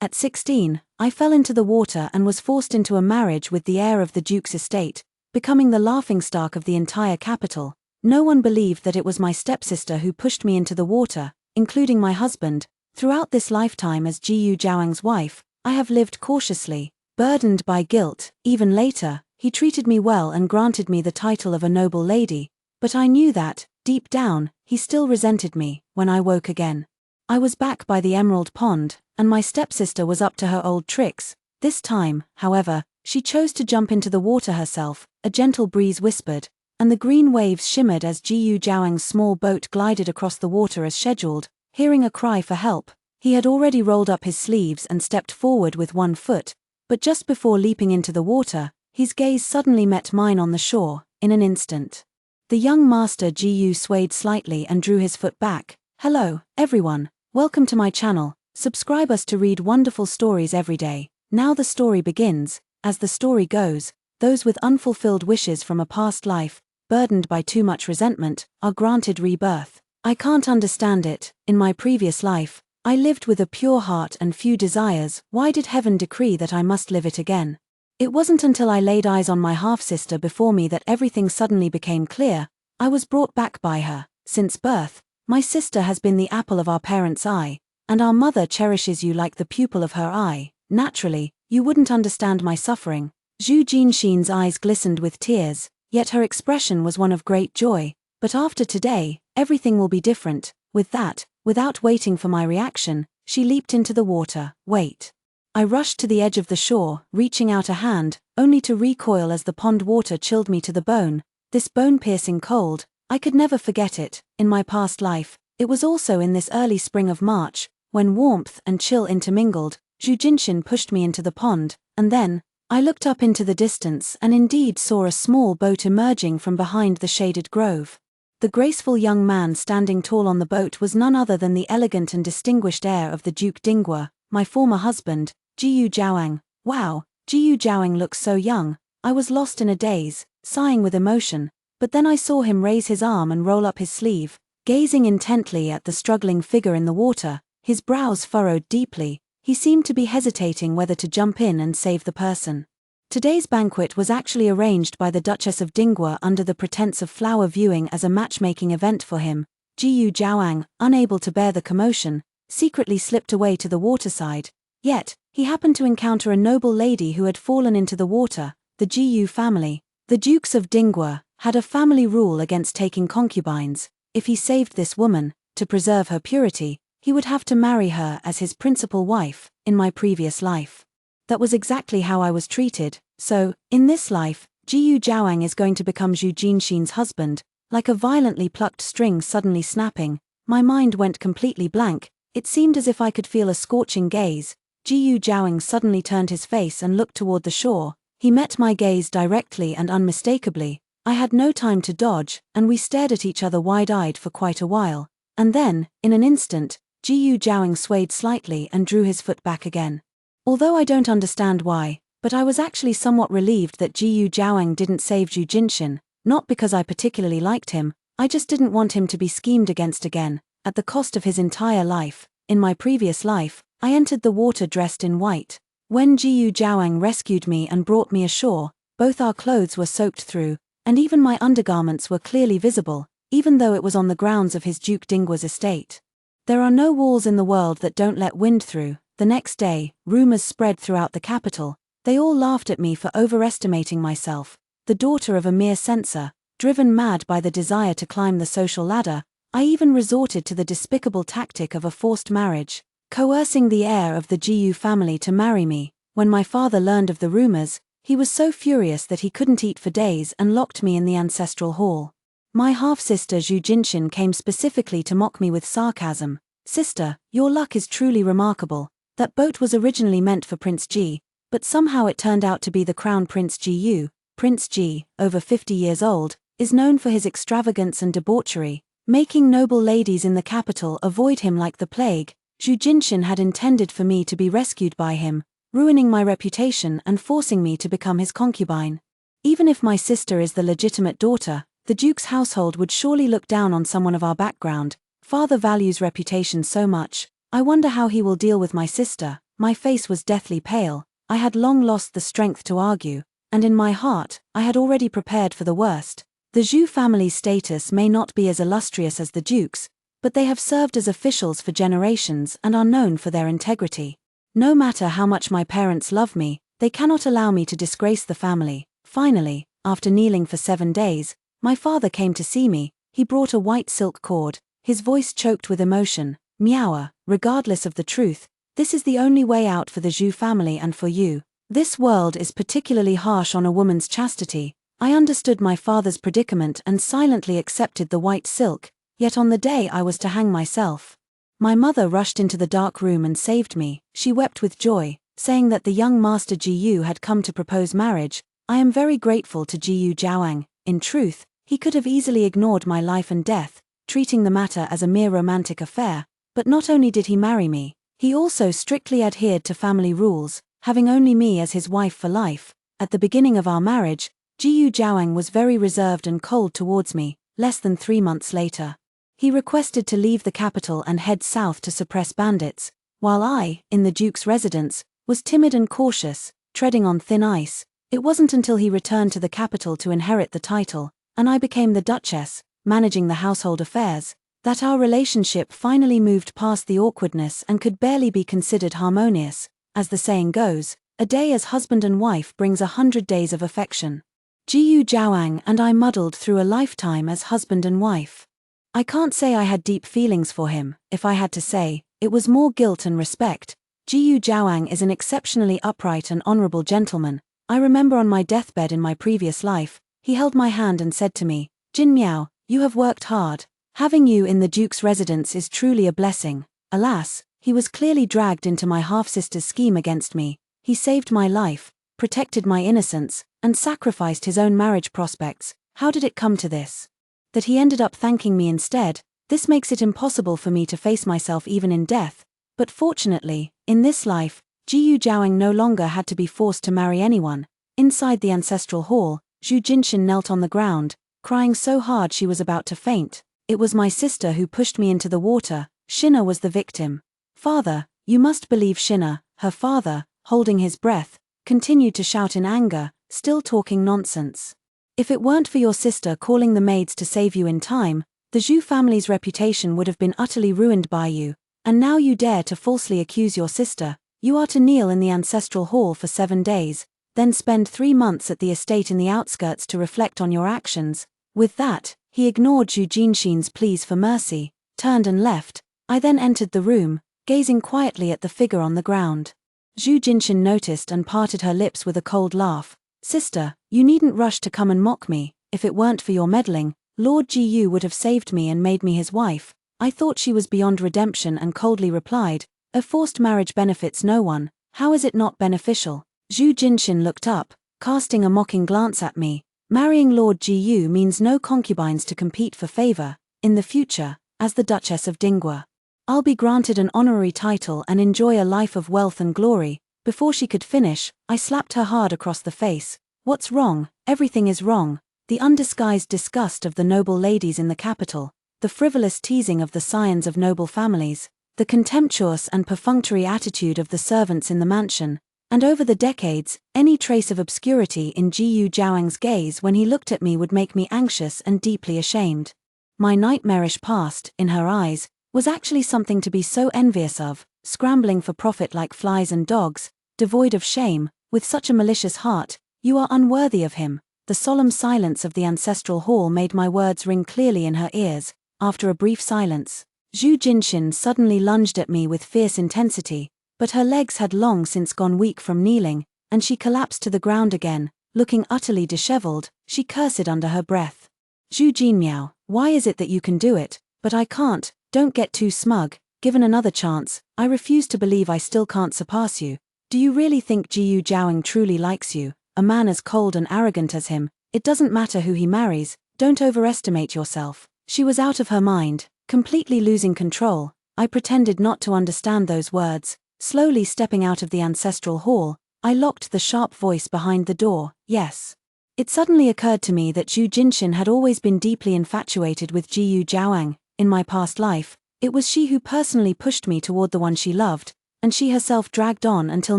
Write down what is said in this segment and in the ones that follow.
At 16, I fell into the water and was forced into a marriage with the heir of the Duke's estate, becoming the laughingstock of the entire capital. No one believed that it was my stepsister who pushed me into the water, including my husband. Throughout this lifetime as Jiyu Zhaoang's wife, I have lived cautiously, burdened by guilt. Even later, he treated me well and granted me the title of a noble lady, but I knew that, deep down, he still resented me. When I woke again, I was back by the Emerald Pond, and my stepsister was up to her old tricks. This time, however, she chose to jump into the water herself. A gentle breeze whispered, and the green waves shimmered as Jiyu Zhaoang's small boat glided across the water as scheduled. Hearing a cry for help, he had already rolled up his sleeves and stepped forward with one foot, but just before leaping into the water, his gaze suddenly met mine on the shore. In an instant, the young master Jiyu swayed slightly and drew his foot back. Hello, everyone. Welcome to my channel. Subscribe us to read wonderful stories every day. Now the story begins. As the story goes, those with unfulfilled wishes from a past life, burdened by too much resentment, are granted rebirth. I can't understand it. In my previous life, I lived with a pure heart and few desires. Why did heaven decree that I must live it again? It wasn't until I laid eyes on my half-sister before me that everything suddenly became clear. I was brought back by her. Since birth, my sister has been the apple of our parents' eye, and our mother cherishes you like the pupil of her eye. Naturally, you wouldn't understand my suffering. Zhu Jinxin's eyes glistened with tears, yet her expression was one of great joy. But after today, everything will be different. With that, without waiting for my reaction, she leaped into the water. Wait. I rushed to the edge of the shore, reaching out a hand, only to recoil as the pond water chilled me to the bone. This bone-piercing cold, I could never forget it. In my past life, it was also in this early spring of March, when warmth and chill intermingled. Zhu Jinxin pushed me into the pond, and then, I looked up into the distance and indeed saw a small boat emerging from behind the shaded grove. The graceful young man standing tall on the boat was none other than the elegant and distinguished heir of the Duke Dinghua, my former husband, Jiyu Zhaoang. Wow, Jiyu Zhaoang looks so young. I was lost in a daze, sighing with emotion, but then I saw him raise his arm and roll up his sleeve, gazing intently at the struggling figure in the water. His brows furrowed deeply. He seemed to be hesitating whether to jump in and save the person. Today's banquet was actually arranged by the Duchess of Dinghua under the pretense of flower viewing as a matchmaking event for him. Jiyu Zhaoang, unable to bear the commotion, secretly slipped away to the waterside. Yet, he happened to encounter a noble lady who had fallen into the water, the Jiyu family. The Dukes of Dinghua had a family rule against taking concubines. If he saved this woman, to preserve her purity, he would have to marry her as his principal wife. In my previous life, that was exactly how I was treated. So, in this life, Jiyu Zhaoang is going to become Zhu Jinxin's husband. Like a violently plucked string suddenly snapping, my mind went completely blank. It seemed as if I could feel a scorching gaze. Jiyu Zhaoang suddenly turned his face and looked toward the shore. He met my gaze directly and unmistakably. I had no time to dodge, and we stared at each other wide-eyed for quite a while. And then, in an instant, Jiyu Zhaoang swayed slightly and drew his foot back again. Although I don't understand why, but I was actually somewhat relieved that Jiyu Zhaoang didn't save Zhu Jinxin, not because I particularly liked him, I just didn't want him to be schemed against again, at the cost of his entire life. In my previous life, I entered the water dressed in white. When Jiyu Zhaoang rescued me and brought me ashore, both our clothes were soaked through, and even my undergarments were clearly visible, even though it was on the grounds of his Duke Dinghua's estate. There are no walls in the world that don't let wind through. The next day, rumors spread throughout the capital. They all laughed at me for overestimating myself. The daughter of a mere censor, driven mad by the desire to climb the social ladder, I even resorted to the despicable tactic of a forced marriage, coercing the heir of the Jiyu family to marry me. When my father learned of the rumors, he was so furious that he couldn't eat for days and locked me in the ancestral hall. My half-sister Zhu Jinxin came specifically to mock me with sarcasm. Sister, your luck is truly remarkable. That boat was originally meant for Prince Ji, but somehow it turned out to be the Crown Prince Jiyu. Prince Ji, over 50 years old, is known for his extravagance and debauchery, making noble ladies in the capital avoid him like the plague. Zhu Jinxin had intended for me to be rescued by him, ruining my reputation and forcing me to become his concubine. Even if my sister is the legitimate daughter, the Duke's household would surely look down on someone of our background. Father values reputation so much. I wonder how he will deal with my sister. My face was deathly pale, I had long lost the strength to argue, and in my heart, I had already prepared for the worst. The Zhu family's status may not be as illustrious as the Duke's, but they have served as officials for generations and are known for their integrity. No matter how much my parents love me, they cannot allow me to disgrace the family. Finally, after kneeling for 7 days, my father came to see me. He brought a white silk cord, his voice choked with emotion. Miaour, regardless of the truth, this is the only way out for the Zhu family and for you. This world is particularly harsh on a woman's chastity. I understood my father's predicament and silently accepted the white silk, yet on the day I was to hang myself, my mother rushed into the dark room and saved me. She wept with joy, saying that the young master Jiyu had come to propose marriage. I am very grateful to Jiyu Zhaoang. In truth, he could have easily ignored my life and death, treating the matter as a mere romantic affair, but not only did he marry me, he also strictly adhered to family rules, having only me as his wife for life. At the beginning of our marriage, Jiyu Zhaoang was very reserved and cold towards me. Less than 3 months later, he requested to leave the capital and head south to suppress bandits, while I, in the Duke's residence, was timid and cautious, treading on thin ice. It wasn't until he returned to the capital to inherit the title, and I became the Duchess, managing the household affairs, that our relationship finally moved past the awkwardness and could barely be considered harmonious. As the saying goes, a day as husband and wife brings 100 days of affection. Jiyu Zhaoang and I muddled through a lifetime as husband and wife. I can't say I had deep feelings for him. If I had to say, it was more guilt and respect. Jiyu Zhaoang is an exceptionally upright and honorable gentleman. I remember on my deathbed in my previous life, he held my hand and said to me, "Jin Miao, you have worked hard. Having you in the Duke's residence is truly a blessing." Alas, he was clearly dragged into my half-sister's scheme against me. He saved my life, protected my innocence, and sacrificed his own marriage prospects. How did it come to this? That he ended up thanking me instead. This makes it impossible for me to face myself even in death. But fortunately, in this life, Jiyu Zhaoang no longer had to be forced to marry anyone. Inside the ancestral hall, Zhu Jinshin knelt on the ground, crying so hard she was about to faint. It was my sister who pushed me into the water. Shina was the victim. "Father, you must believe Shina." Her father, holding his breath, continued to shout in anger, still talking nonsense. "If it weren't for your sister calling the maids to save you in time, the Zhu family's reputation would have been utterly ruined by you, and now you dare to falsely accuse your sister. You are to kneel in the ancestral hall for 7 days, then spend 3 months at the estate in the outskirts to reflect on your actions." With that, he ignored Zhu Jinshin's pleas for mercy, turned and left. I then entered the room, gazing quietly at the figure on the ground. Zhu Jinshin noticed and parted her lips with a cold laugh. "Sister, you needn't rush to come and mock me. If it weren't for your meddling, Lord Jiyu would have saved me and made me his wife." I thought she was beyond redemption and coldly replied, "A forced marriage benefits no one. How is it not beneficial?" Zhu Jinshin looked up, casting a mocking glance at me. "Marrying Lord Jiyu means no concubines to compete for favor. In the future, as the Duchess of Dingwa, I'll be granted an honorary title and enjoy a life of wealth and glory." Before she could finish, I slapped her hard across the face. "What's wrong? Everything is wrong." The undisguised disgust of the noble ladies in the capital, the frivolous teasing of the scions of noble families, the contemptuous and perfunctory attitude of the servants in the mansion, and over the decades, any trace of obscurity in Jiyu Zhaoang's gaze when he looked at me would make me anxious and deeply ashamed. My nightmarish past, in her eyes, was actually something to be so envious of, scrambling for profit like flies and dogs, devoid of shame, with such a malicious heart. "You are unworthy of him." The solemn silence of the ancestral hall made my words ring clearly in her ears. After a brief silence, Zhu Jinshin suddenly lunged at me with fierce intensity, but her legs had long since gone weak from kneeling, and she collapsed to the ground again, looking utterly disheveled. She cursed under her breath. "Zhu Jinmiao, why is it that you can do it, but I can't? Don't get too smug. Given another chance, I refuse to believe I still can't surpass you. Do you really think Jiyu Zhaoang truly likes you, a man as cold and arrogant as him? It doesn't matter who he marries. Don't overestimate yourself." She was out of her mind, completely losing control. I pretended not to understand those words. Slowly stepping out of the ancestral hall, I locked the sharp voice behind the door. Yes. It suddenly occurred to me that Zhu Jinshin had always been deeply infatuated with Jiyu Zhaoang. In my past life, it was she who personally pushed me toward the one she loved. and she herself dragged on until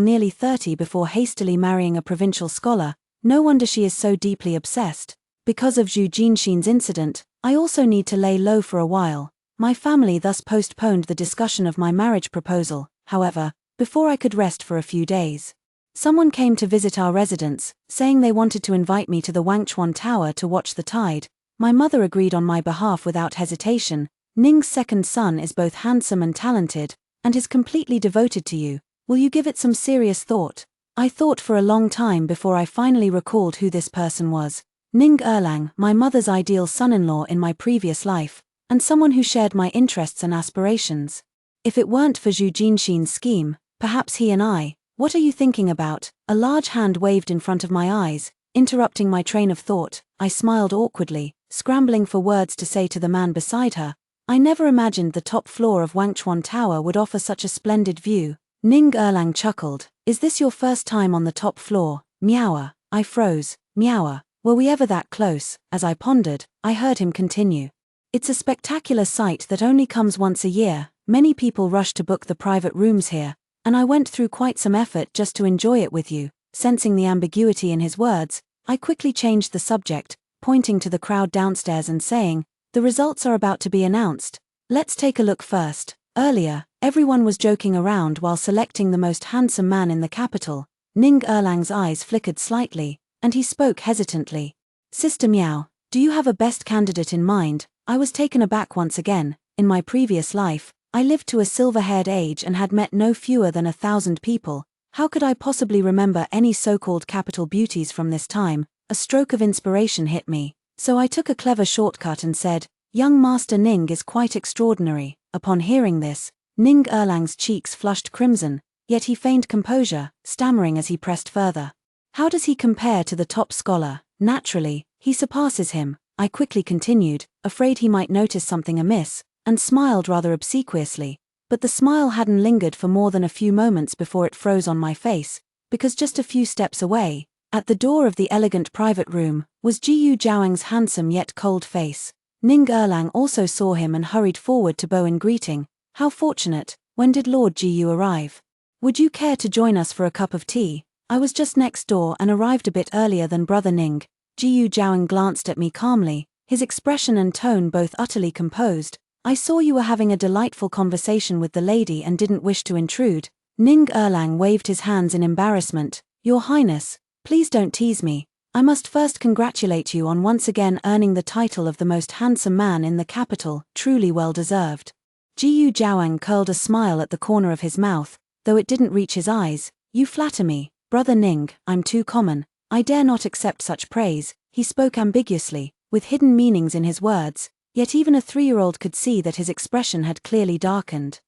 nearly 30 before hastily marrying a provincial scholar. No wonder she is so deeply obsessed. Because of Zhu Jinxin's incident, I also need to lay low for a while. My family thus postponed the discussion of my marriage proposal, however, before I could rest for a few days. Someone came to visit our residence, saying they wanted to invite me to the Wangchuan Tower to watch the tide. My mother agreed on my behalf without hesitation. Ning's second son is both handsome and talented, and is completely devoted to you. Will you give it some serious thought? I thought for a long time before I finally recalled who this person was. Ning Erlang, my mother's ideal son-in-law in my previous life, and someone who shared my interests and aspirations. If it weren't for Zhu Jinxin's scheme, perhaps he and I. What are you thinking about? A large hand waved in front of my eyes, interrupting my train of thought. I smiled awkwardly, scrambling for words to say to the man beside her. I never imagined the top floor of Wangchuan Tower would offer such a splendid view. Ning Erlang chuckled. Is this your first time on the top floor? Meower. I froze. Meower. Were we ever that close? As I pondered, I heard him continue. It's a spectacular sight that only comes once a year. Many people rush to book the private rooms here, and I went through quite some effort just to enjoy it with you. Sensing the ambiguity in his words, I quickly changed the subject, pointing to the crowd downstairs and saying, the results are about to be announced. Let's take a look first. Earlier, everyone was joking around while selecting the most handsome man in the capital. Ning Erlang's eyes flickered slightly, and he spoke hesitantly. Sister Miao, do you have a best candidate in mind? I was taken aback once again. In my previous life, I lived to a silver-haired age and had met no fewer than 1,000 people. How could I possibly remember any so-called capital beauties from this time? A stroke of inspiration hit me, so I took a clever shortcut and said, young Master Ning is quite extraordinary. Upon hearing this, Ning Erlang's cheeks flushed crimson, yet he feigned composure, stammering as he pressed further. How does he compare to the top scholar? Naturally, he surpasses him, I quickly continued, afraid he might notice something amiss, and smiled rather obsequiously, but the smile hadn't lingered for more than a few moments before it froze on my face, because just a few steps away, at the door of the elegant private room, was Jiyu Zhaoang's handsome yet cold face. Ning Erlang also saw him and hurried forward to bow in greeting. How fortunate. When did Lord Jiyu arrive? Would you care to join us for a cup of tea? I was just next door and arrived a bit earlier than Brother Ning. Jiyu Zhaoang glanced at me calmly, his expression and tone both utterly composed. I saw you were having a delightful conversation with the lady and didn't wish to intrude. Ning Erlang waved his hands in embarrassment. Your Highness, please don't tease me. I must first congratulate you on once again earning the title of the most handsome man in the capital, truly well deserved. Jiyu Zhaoang curled a smile at the corner of his mouth, though it didn't reach his eyes. You flatter me, Brother Ning, I'm too common. I dare not accept such praise. He spoke ambiguously, with hidden meanings in his words. Yet even a 3-year-old could see that his expression had clearly darkened.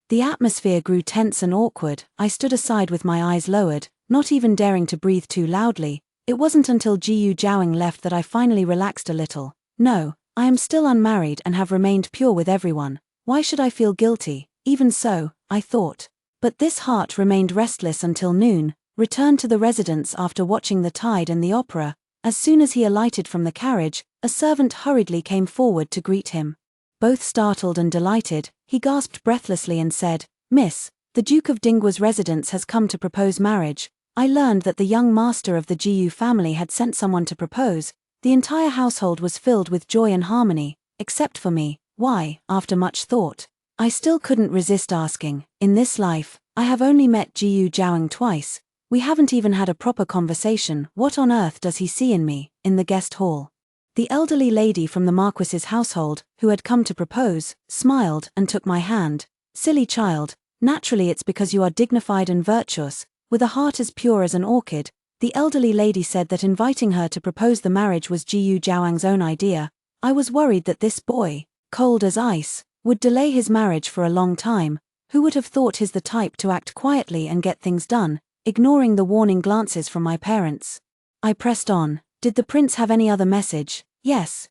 The atmosphere grew tense and awkward. I stood aside with my eyes lowered, not even daring to breathe too loudly. It wasn't until Jiyu Zhaoang left that I finally relaxed a little. No, I am still unmarried and have remained pure with everyone. Why should I feel guilty? Even so, I thought. But this heart remained restless until noon, returned to the residence after watching the tide and the opera. As soon as he alighted from the carriage, a servant hurriedly came forward to greet him. Both startled and delighted, he gasped breathlessly and said, Miss, the Duke of Dinggua's residence has come to propose marriage. I learned that the young master of the Jiyu family had sent someone to propose. The entire household was filled with joy and harmony, except for me. Why? After much thought, I still couldn't resist asking. In this life, I have only met Jiyu Zhaoang twice. We haven't even had a proper conversation. What on earth does he see in me? In the guest hall, the elderly lady from the Marquis's household, who had come to propose, smiled and took my hand. Silly child, naturally it's because you are dignified and virtuous, with a heart as pure as an orchid. The elderly lady said that inviting her to propose the marriage was Jiyu Zhaoang's own idea. I was worried that this boy, cold as ice, would delay his marriage for a long time. Who would have thought he's the type to act quietly and get things done, ignoring the warning glances from my parents? I pressed on. Did the prince have any other message? Yes,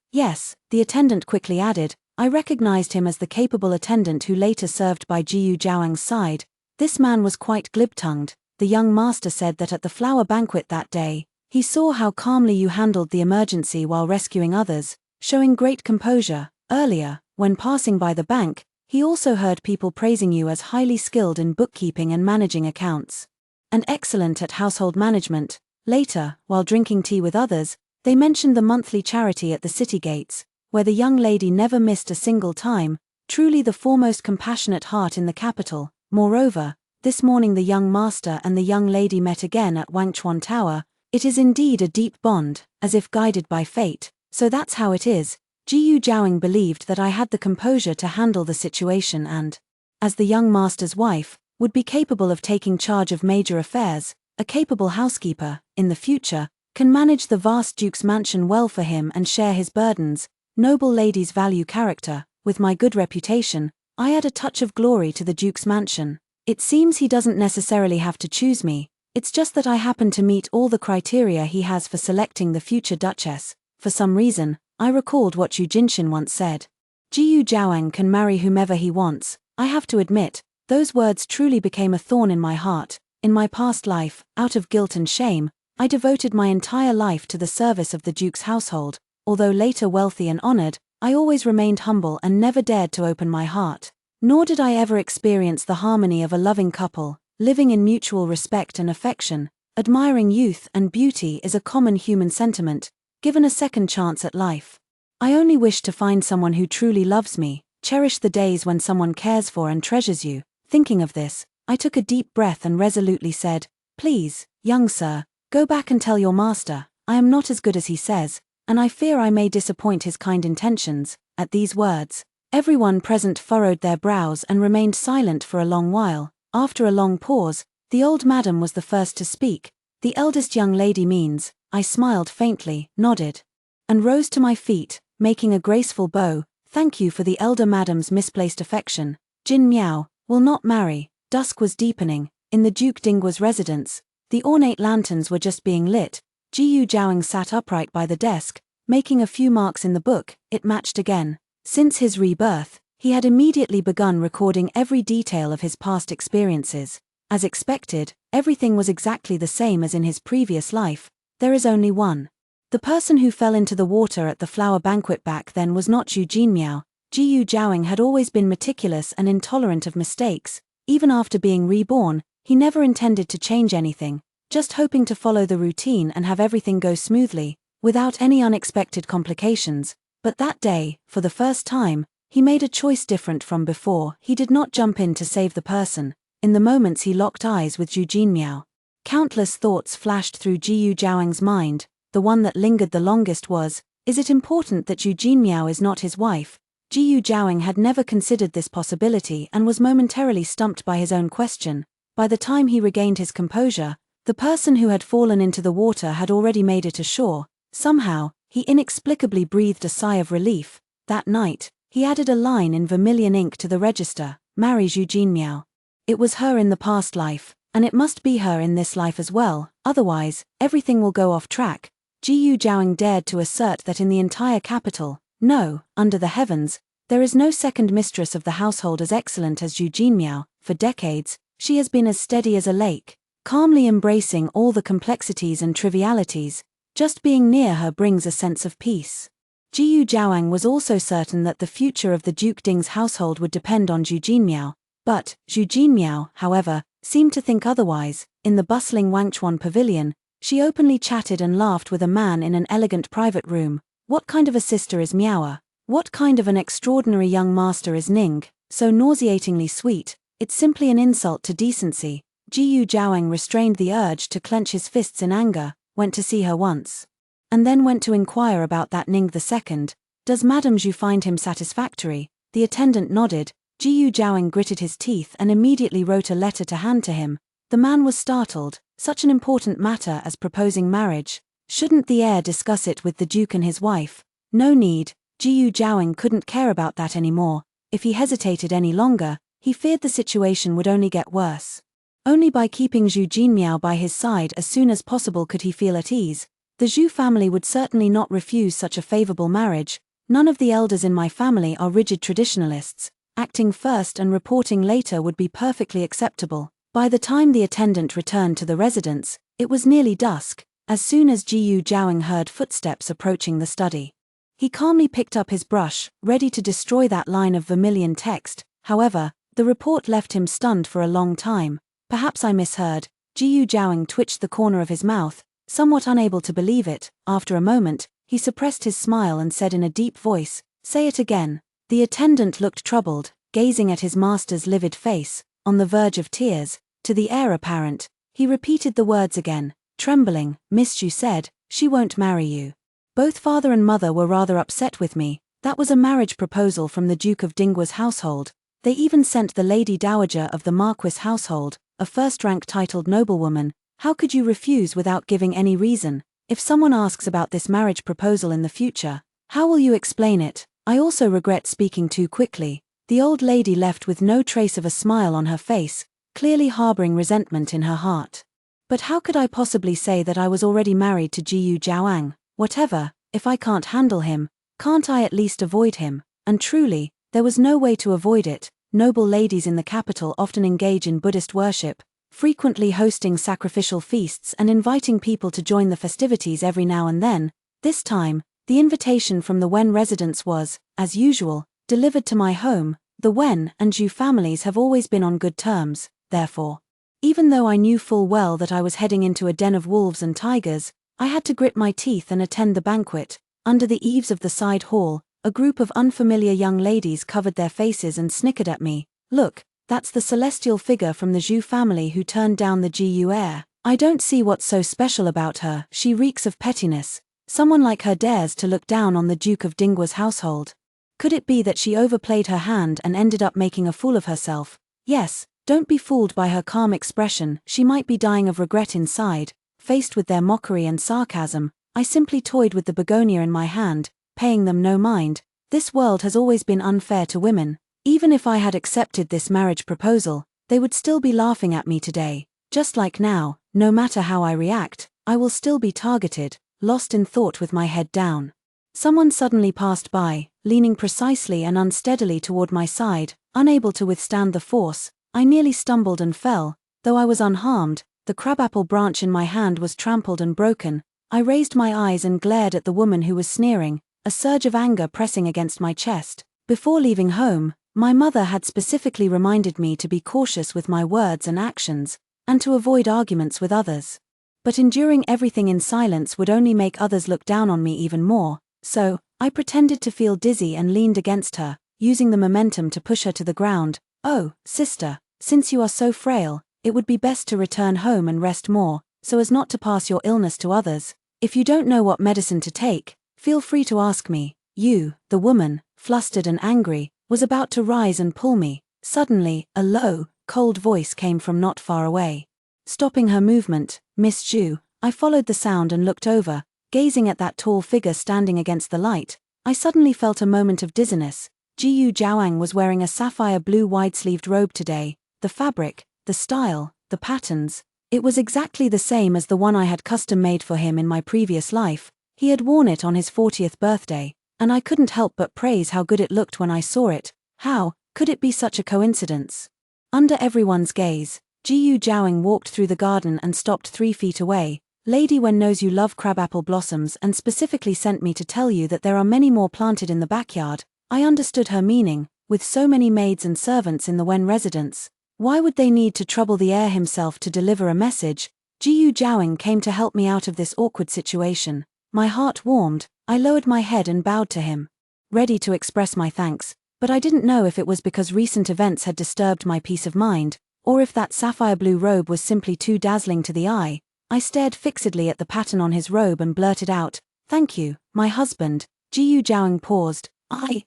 the attendant quickly added. I recognized him as the capable attendant who later served by Jiyu Zhaoang's side. This man was quite glib-tongued. The young master said that at the flower banquet that day, he saw how calmly you handled the emergency while rescuing others, showing great composure. Earlier, when passing by the bank, He also heard people praising you as highly skilled in bookkeeping and managing accounts, and excellent at household management. Later, while drinking tea with others, they mentioned the monthly charity at the city gates, where the young lady never missed a single time, truly the foremost compassionate heart in the capital. Moreover, this morning the young master and the young lady met again at Wangchuan Tower. It is indeed a deep bond, as if guided by fate. So that's how it is. Jiyu Jiaoing believed that I had the composure to handle the situation and, as the young master's wife, would be capable of taking charge of major affairs. A capable housekeeper, in the future, can manage the vast duke's mansion well for him and share his burdens. Noble ladies value character. With my good reputation, I add a touch of glory to the duke's mansion. It seems he doesn't necessarily have to choose me, it's just that I happen to meet all the criteria he has for selecting the future duchess. For some reason, I recalled what Yu Jinshin once said. Jiyu Jiaoing can marry whomever he wants. I have to admit, those words truly became a thorn in my heart. In my past life, out of guilt and shame, I devoted my entire life to the service of the duke's household. Although later wealthy and honored, I always remained humble and never dared to open my heart. Nor did I ever experience the harmony of a loving couple, living in mutual respect and affection. Admiring youth and beauty is a common human sentiment, given a second chance at life. I only wish to find someone who truly loves me, cherish the days when someone cares for and treasures you. Thinking of this, I took a deep breath and resolutely said, "Please, young sir, go back and tell your master, I am not as good as he says, and I fear I may disappoint his kind intentions." At these words, everyone present furrowed their brows and remained silent for a long while. After a long pause, the old madam was the first to speak. "The eldest young lady means," I smiled faintly, nodded, and rose to my feet, making a graceful bow. "Thank you for the elder madam's misplaced affection. Jin Miao will not marry." Dusk was deepening. In the Duke Dinggua's residence, the ornate lanterns were just being lit. Jiyu Jiaoing sat upright by the desk, making a few marks in the book. It matched again. Since his rebirth, he had immediately begun recording every detail of his past experiences. As expected, everything was exactly the same as in his previous life. There is only one. The person who fell into the water at the flower banquet back then was not Yu Jinmiao. Jiyu Jiaoing had always been meticulous and intolerant of mistakes. Even after being reborn, he never intended to change anything, just hoping to follow the routine and have everything go smoothly, without any unexpected complications. But that day, for the first time, he made a choice different from before. He did not jump in to save the person. In the moments he locked eyes with Yu Jinmiao, countless thoughts flashed through Jiyu Jiaoing's mind. The one that lingered the longest was, is it important that Yu Jinmiao is not his wife? Jiyu Jiaoing had never considered this possibility and was momentarily stumped by his own question. By the time he regained his composure, the person who had fallen into the water had already made it ashore. Somehow, he inexplicably breathed a sigh of relief. That night, he added a line in vermilion ink to the register, "Marries Yu Jinmiao." It was her in the past life, and it must be her in this life as well, otherwise, everything will go off track. Jiyu Jiaoing dared to assert that in the entire capital, no, under the heavens, there is no second mistress of the household as excellent as Yu Jinmiao. For decades, she has been as steady as a lake, calmly embracing all the complexities and trivialities. Just being near her brings a sense of peace. Jiyu Jiaoing was also certain that the future of the Duke Ding's household would depend on Zhu Jinmiao. But, Zhu Jinmiao, however, seemed to think otherwise. In the bustling Wangchuan pavilion, she openly chatted and laughed with a man in an elegant private room. What kind of a sister is Miaoa? What kind of an extraordinary young master is Ning? So nauseatingly sweet, it's simply an insult to decency. Jiyu Jiaoing restrained the urge to clench his fists in anger, went to see her once, and then went to inquire about that Ning II. Does Madame Zhu find him satisfactory? The attendant nodded. Jiyu Jiaoing gritted his teeth and immediately wrote a letter to hand to him. The man was startled. Such an important matter as proposing marriage. Shouldn't the heir discuss it with the Duke and his wife? No need. Jiyu Jiaoing couldn't care about that anymore. If he hesitated any longer, he feared the situation would only get worse. Only by keeping Zhu Jinmiao by his side as soon as possible could he feel at ease. The Zhu family would certainly not refuse such a favorable marriage. None of the elders in my family are rigid traditionalists. Acting first and reporting later would be perfectly acceptable. By the time the attendant returned to the residence, it was nearly dusk. As soon as Jiyu Jiaoing heard footsteps approaching the study, he calmly picked up his brush, ready to destroy that line of vermilion text. However, the report left him stunned for a long time. Perhaps I misheard. Jiyu Zhaoying twitched the corner of his mouth, somewhat unable to believe it. After a moment, he suppressed his smile and said in a deep voice, "Say it again." The attendant looked troubled, gazing at his master's livid face, on the verge of tears. To the heir apparent, he repeated the words again, trembling. "Miss Zhu said, she won't marry you." Both father and mother were rather upset with me. That was a marriage proposal from the Duke of Dinggua's household. They even sent the Lady Dowager of the Marquis household, a first-rank titled noblewoman. How could you refuse without giving any reason? If someone asks about this marriage proposal in the future, how will you explain it? I also regret speaking too quickly. The old lady left with no trace of a smile on her face, clearly harboring resentment in her heart. But how could I possibly say that I was already married to Jiyu Zhaoying? Whatever, if I can't handle him, can't I at least avoid him? And truly, there was no way to avoid it. Noble ladies in the capital often engage in Buddhist worship, frequently hosting sacrificial feasts and inviting people to join the festivities every now and then. This time, the invitation from the Wen residents was, as usual, delivered to my home. The Wen and Zhu families have always been on good terms, therefore. Even though I knew full well that I was heading into a den of wolves and tigers, I had to grit my teeth and attend the banquet. Under the eaves of the side hall, a group of unfamiliar young ladies covered their faces and snickered at me. "Look, that's the celestial figure from the Zhu family who turned down the Jiyu heir. I don't see what's so special about her. She reeks of pettiness. Someone like her dares to look down on the Duke of Dinggua's household. Could it be that she overplayed her hand and ended up making a fool of herself? Yes, don't be fooled by her calm expression. She might be dying of regret inside." Faced with their mockery and sarcasm, I simply toyed with the begonia in my hand, paying them no mind. This world has always been unfair to women. Even if I had accepted this marriage proposal, they would still be laughing at me today. Just like now, no matter how I react, I will still be targeted. Lost in thought with my head down, someone suddenly passed by, leaning precisely and unsteadily toward my side. Unable to withstand the force, I nearly stumbled and fell. Though I was unharmed, the crabapple branch in my hand was trampled and broken. I raised my eyes and glared at the woman who was sneering, a surge of anger pressing against my chest. Before leaving home, my mother had specifically reminded me to be cautious with my words and actions, and to avoid arguments with others. But enduring everything in silence would only make others look down on me even more, so I pretended to feel dizzy and leaned against her, using the momentum to push her to the ground. "Oh, sister, since you are so frail, it would be best to return home and rest more, so as not to pass your illness to others. If you don't know what medicine to take, feel free to ask me." The woman, flustered and angry, was about to rise and pull me. Suddenly, a low, cold voice came from not far away. Stopping her movement, "Miss Zhu." I followed the sound and looked over, gazing at that tall figure standing against the light. I suddenly felt a moment of dizziness. Jiyu Zhaoying was wearing a sapphire blue wide-sleeved robe today. The fabric, the style, the patterns. It was exactly the same as the one I had custom-made for him in my previous life. He had worn it on his 40th birthday, and I couldn't help but praise how good it looked when I saw it. How could it be such a coincidence? Under everyone's gaze, Jiyu Zhaoying walked through the garden and stopped 3 feet away. "Lady Wen knows you love crabapple blossoms and specifically sent me to tell you that there are many more planted in the backyard." I understood her meaning. With so many maids and servants in the Wen residence, why would they need to trouble the heir himself to deliver a message? Jiyu Zhaoying came to help me out of this awkward situation. My heart warmed. I lowered my head and bowed to him, ready to express my thanks, but I didn't know if it was because recent events had disturbed my peace of mind, or if that sapphire blue robe was simply too dazzling to the eye. I stared fixedly at the pattern on his robe and blurted out, "Thank you, my husband." Jiyu Zhaoying paused.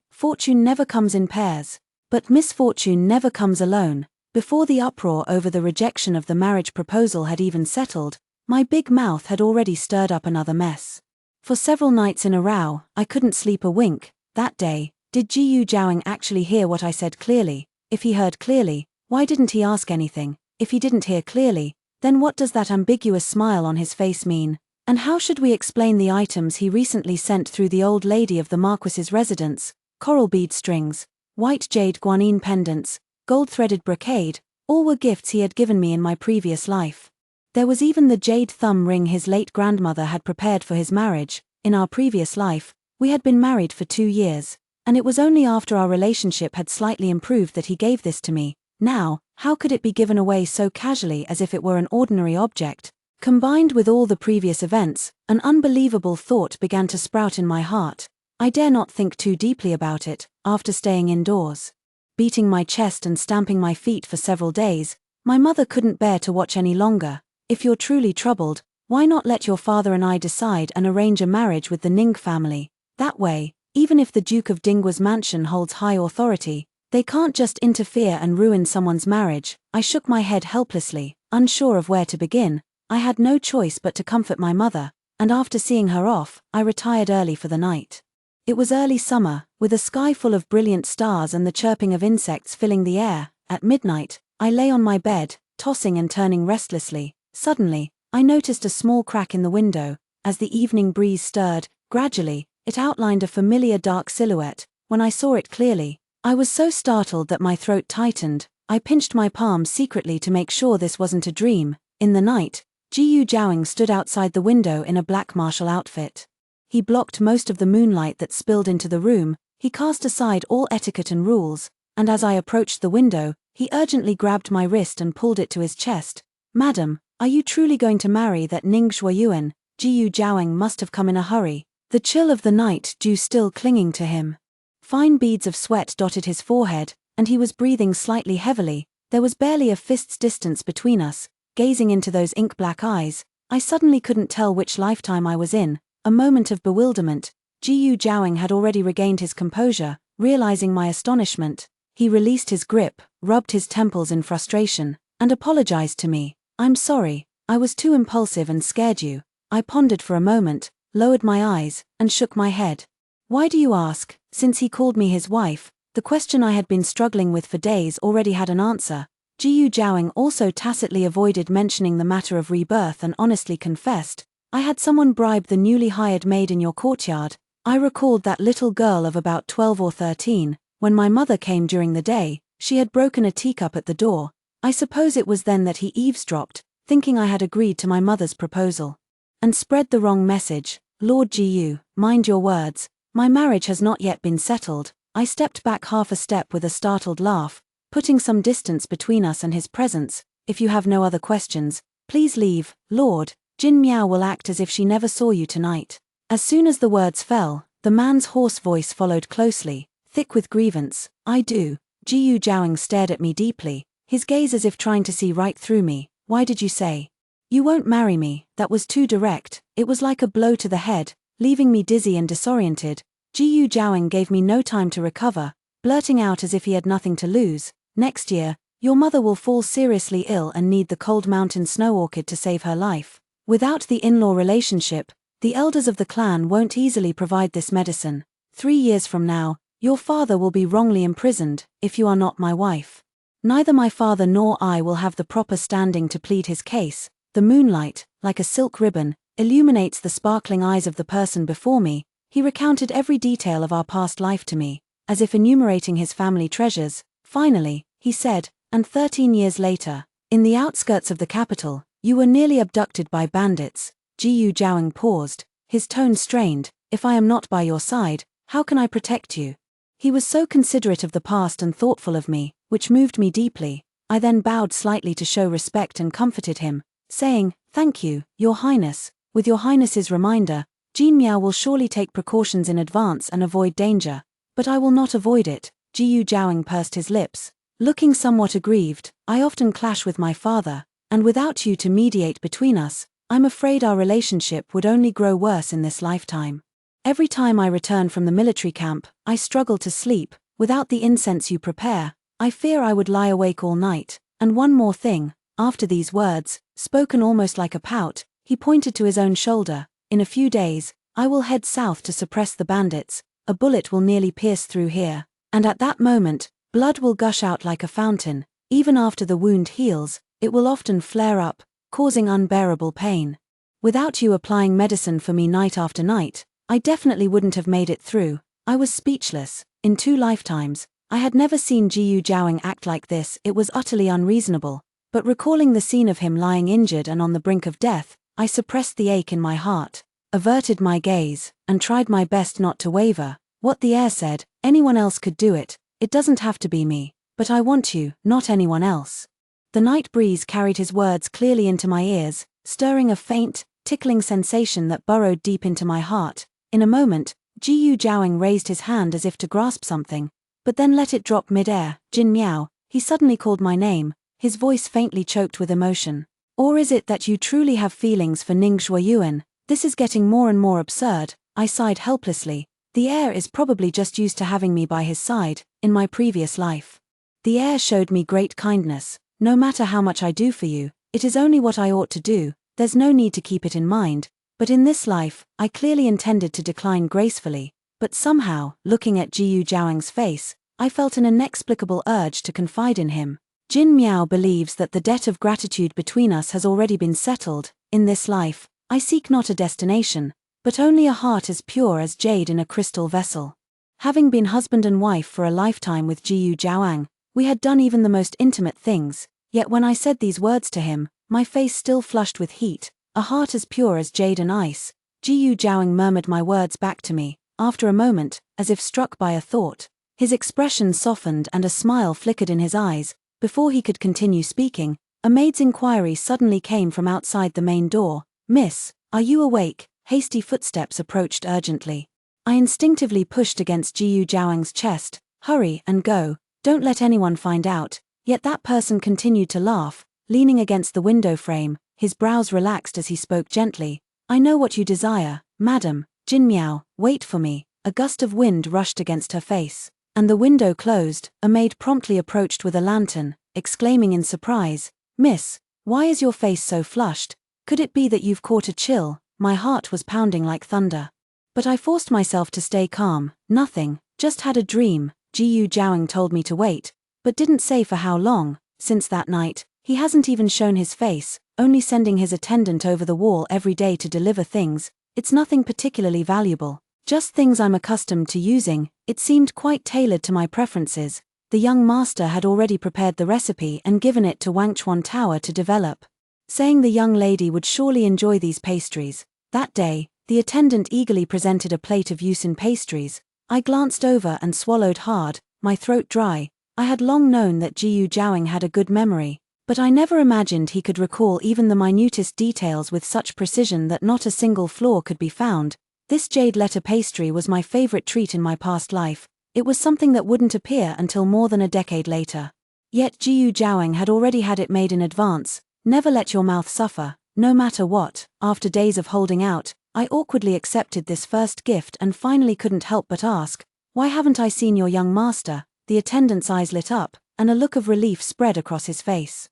Fortune never comes in pairs, but misfortune never comes alone." Before the uproar over the rejection of the marriage proposal had even settled, my big mouth had already stirred up another mess. For several nights in a row, I couldn't sleep a wink. That day, did Jiyu Zhaoying actually hear what I said clearly? If he heard clearly, why didn't he ask anything? If he didn't hear clearly, then what does that ambiguous smile on his face mean? And how should we explain the items he recently sent through the old lady of the Marquis's residence? Coral bead strings, white jade guanine pendants, gold-threaded brocade, all were gifts he had given me in my previous life. There was even the jade thumb ring his late grandmother had prepared for his marriage. In our previous life, we had been married for 2 years, And it was only after our relationship had slightly improved that he gave this to me. Now, how could it be given away so casually as if it were an ordinary object? Combined with all the previous events, an unbelievable thought began to sprout in my heart. I dare not think too deeply about it, after staying indoors, beating my chest and stamping my feet for several days. My mother couldn't bear to watch any longer. If you're truly troubled, why not let your father and I decide and arrange a marriage with the Ning family? That way, even if the Duke of Dingwa's mansion holds high authority, they can't just interfere and ruin someone's marriage. I shook my head helplessly, unsure of where to begin. I had no choice but to comfort my mother, and after seeing her off, I retired early for the night. It was early summer, with a sky full of brilliant stars and the chirping of insects filling the air. At midnight, I lay on my bed, tossing and turning restlessly. Suddenly, I noticed a small crack in the window. As the evening breeze stirred, gradually, it outlined a familiar dark silhouette. When I saw it clearly, I was so startled that my throat tightened. I pinched my palms secretly to make sure this wasn't a dream. In the night, Jiyu Zhaoing stood outside the window in a black martial outfit. He blocked most of the moonlight that spilled into the room. He cast aside all etiquette and rules, and as I approached the window, he urgently grabbed my wrist and pulled it to his chest. "Madam, are you truly going to marry that Ning Shuayuan?" Jiyu Zhaoing must have come in a hurry, the chill of the night dew still clinging to him. Fine beads of sweat dotted his forehead, and he was breathing slightly heavily. There was barely a fist's distance between us. Gazing into those ink-black eyes, I suddenly couldn't tell which lifetime I was in. A moment of bewilderment. Jiyu Zhaoing had already regained his composure. Realizing my astonishment, he released his grip, rubbed his temples in frustration, and apologized to me. "I'm sorry, I was too impulsive and scared you." I pondered for a moment, lowered my eyes, and shook my head. Why do you ask? Since he called me his wife, the question I had been struggling with for days already had an answer. Jiyu Zhaoing also tacitly avoided mentioning the matter of rebirth and honestly confessed, "I had someone bribe the newly hired maid in your courtyard." I recalled that little girl of about 12 or 13, when my mother came during the day. She had broken a teacup at the door. I suppose it was then that he eavesdropped, thinking I had agreed to my mother's proposal, and spread the wrong message. "Lord Jiyu, mind your words. My marriage has not yet been settled." I stepped back half a step with a startled laugh, putting some distance between us and his presence. "If you have no other questions, please leave, Lord. Jin Miao will act as if she never saw you tonight." As soon as the words fell, the man's hoarse voice followed closely, thick with grievance. "I do." Jiyu Zhaoing stared at me deeply, his gaze as if trying to see right through me. "Why did you say you won't marry me?" That was too direct. It was like a blow to the head, leaving me dizzy and disoriented. Jiyu Zhaoing gave me no time to recover, blurting out as if he had nothing to lose, "Next year, your mother will fall seriously ill and need the cold mountain snow orchid to save her life. Without the in-law relationship, the elders of the clan won't easily provide this medicine. 3 years from now, your father will be wrongly imprisoned, if you are not my wife. Neither my father nor I will have the proper standing to plead his case." The moonlight, like a silk ribbon, illuminates the sparkling eyes of the person before me. He recounted every detail of our past life to me, as if enumerating his family treasures. Finally, he said, "And 13 years later, in the outskirts of the capital, you were nearly abducted by bandits." Jiyu Zhaoing paused, his tone strained. "If I am not by your side, how can I protect you?" He was so considerate of the past and thoughtful of me, which moved me deeply. I then bowed slightly to show respect and comforted him, saying, "Thank you, Your Highness. With Your Highness's reminder, Jin Miao will surely take precautions in advance and avoid danger." "But I will not avoid it." Jiyu Zhaoing pursed his lips, looking somewhat aggrieved. "I often clash with my father, and without you to mediate between us, I'm afraid our relationship would only grow worse in this lifetime. Every time I return from the military camp, I struggle to sleep. Without the incense you prepare, I fear I would lie awake all night. And one more thing." After these words, spoken almost like a pout, he pointed to his own shoulder. "In a few days, I will head south to suppress the bandits. A bullet will nearly pierce through here, and at that moment, blood will gush out like a fountain. Even after the wound heals, it will often flare up, causing unbearable pain. Without you applying medicine for me night after night, I definitely wouldn't have made it through." I was speechless. In 2 lifetimes, I had never seen Jiyu Zhaoing act like this. It was utterly unreasonable. But recalling the scene of him lying injured and on the brink of death, I suppressed the ache in my heart, averted my gaze, and tried my best not to waver. What the heir said, anyone else could do it, it doesn't have to be me, but I want you, not anyone else. The night breeze carried his words clearly into my ears, stirring a faint, tickling sensation that burrowed deep into my heart. In a moment, Ji Jiaoing raised his hand as if to grasp something, but then let it drop mid-air. Jin Miao, he suddenly called my name, his voice faintly choked with emotion. Or is it that you truly have feelings for Ning Shuoyuan? This is getting more and more absurd, I sighed helplessly. The heir is probably just used to having me by his side, in my previous life. The heir showed me great kindness. No matter how much I do for you, it is only what I ought to do, there's no need to keep it in mind. But in this life, I clearly intended to decline gracefully, but somehow, looking at Ji Jiaoing's face, I felt an inexplicable urge to confide in him. Jin Miao believes that the debt of gratitude between us has already been settled. In this life, I seek not a destination, but only a heart as pure as jade in a crystal vessel. Having been husband and wife for a lifetime with Ji Jiaoing, we had done even the most intimate things, yet when I said these words to him, my face still flushed with heat. A heart as pure as jade and ice. Ji Jiaoing murmured my words back to me, after a moment, as if struck by a thought. His expression softened and a smile flickered in his eyes. Before he could continue speaking, a maid's inquiry suddenly came from outside the main door. "Miss, are you awake?" Hasty footsteps approached urgently. I instinctively pushed against Ji Jiaoing's chest. "Hurry and go, don't let anyone find out." Yet that person continued to laugh, leaning against the window frame, his brows relaxed as he spoke gently. "I know what you desire, madam. Jin Miao, wait for me." A gust of wind rushed against her face, and the window closed. A maid promptly approached with a lantern, exclaiming in surprise, "Miss, why is your face so flushed? Could it be that you've caught a chill?" My heart was pounding like thunder. But I forced myself to stay calm. "Nothing, just had a dream." Ji Jiaoing told me to wait, but didn't say for how long. Since that night, he hasn't even shown his face, only sending his attendant over the wall every day to deliver things. It's nothing particularly valuable, just things I'm accustomed to using. It seemed quite tailored to my preferences. The young master had already prepared the recipe and given it to Wangchuan Tower to develop, saying the young lady would surely enjoy these pastries. That day, the attendant eagerly presented a plate of Yusin pastries. I glanced over and swallowed hard, my throat dry. I had long known that Ji Jiaoing had a good memory, but I never imagined he could recall even the minutest details with such precision that not a single flaw could be found. This jade letter pastry was my favorite treat in my past life. It was something that wouldn't appear until more than a decade later. Yet Ji Jiaoing had already had it made in advance. Never let your mouth suffer, no matter what. After days of holding out, I awkwardly accepted this first gift and finally couldn't help but ask, "Why haven't I seen your young master?" The attendant's eyes lit up, and a look of relief spread across his face.